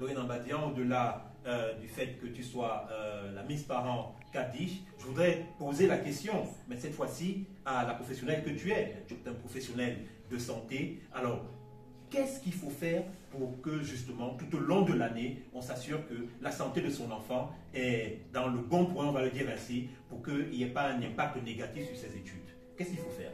Doreen Ambadian, au-delà du fait que tu sois la Miss Parent Kadish, je voudrais poser la question, mais cette fois-ci à la professionnelle que tu es. Tu es un professionnel de santé. Alors, qu'est-ce qu'il faut faire pour que justement, tout au long de l'année, on s'assure que la santé de son enfant est dans le bon point, on va le dire ainsi, pour qu'il n'y ait pas un impact négatif sur ses études? Qu'est-ce qu'il faut faire?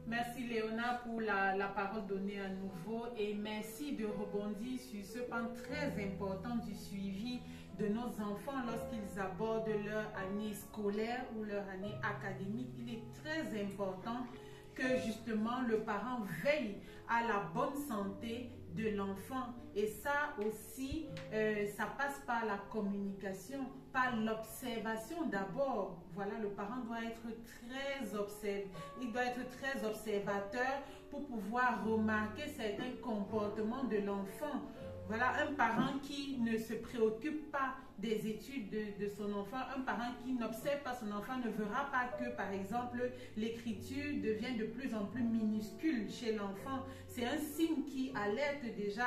Merci Léona pour la parole donnée à nouveau et merci de rebondir sur ce point très important du suivi de nos enfants lorsqu'ils abordent leur année scolaire ou leur année académique. Il est très important que justement le parent veille à la bonne santé de l'enfant et ça aussi, ça passe par la communication, par l'observation d'abord. Voilà, le parent doit être il doit être très observateur pour pouvoir remarquer certains comportements de l'enfant. Voilà, un parent qui ne se préoccupe pas des études de son enfant, un parent qui n'observe pas son enfant ne verra pas que, par exemple, l'écriture devient de plus en plus minuscule chez l'enfant. C'est un signe qui alerte déjà.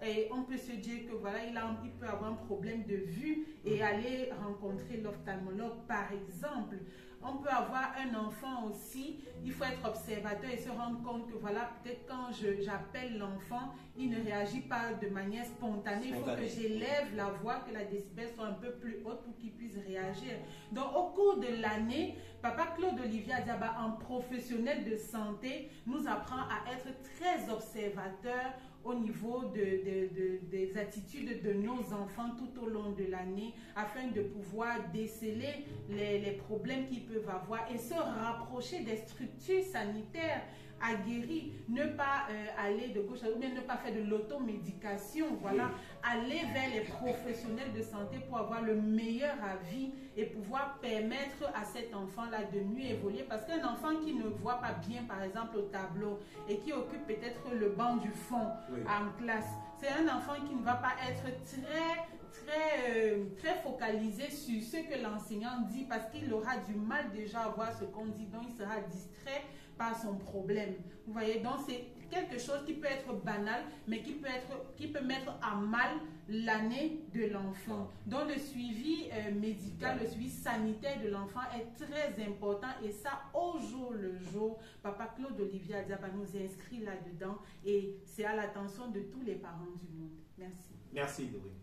Et on peut se dire que voilà, il peut avoir un problème de vue et aller rencontrer l'ophtalmologue, par exemple. On peut avoir un enfant aussi, il faut être observateur et se rendre compte que voilà, peut-être quand j'appelle l'enfant, il ne réagit pas de manière spontanée. Il faut que j'élève la voix, que la décibel soit un peu plus haute pour qu'il puisse réagir. Donc au cours de l'année, Papa Claude Olivier Adiaba, en professionnel de santé, nous apprend à être très observateur au niveau des attitudes de nos enfants tout au long de l'année afin de pouvoir déceler les problèmes qu'ils peuvent avoir et se rapprocher des structures sanitaires aguerries, ne pas aller de gauche à droite, ou bien ne pas faire de l'automédication, voilà, aller vers les professionnels de santé pour avoir le meilleur avis et pouvoir permettre à cet enfant-là de mieux évoluer parce qu'un enfant qui ne voit pas bien, par exemple, au tableau et qui occupe peut-être le banc du fond en classe, c'est un enfant qui ne va pas être très focalisé sur ce que l'enseignant dit parce qu'il aura du mal déjà à voir ce qu'on dit, donc il sera distrait par son problème. Vous voyez, donc c'est quelque chose qui peut être banal, mais qui peut mettre à mal l'année de l'enfant. Donc le suivi médical, le suivi sanitaire de l'enfant est très important et ça, au jour le jour, Papa Claude Olivier Adiaba nous inscrit là-dedans et c'est à l'attention de tous les parents du monde. Merci. Merci, Doreen.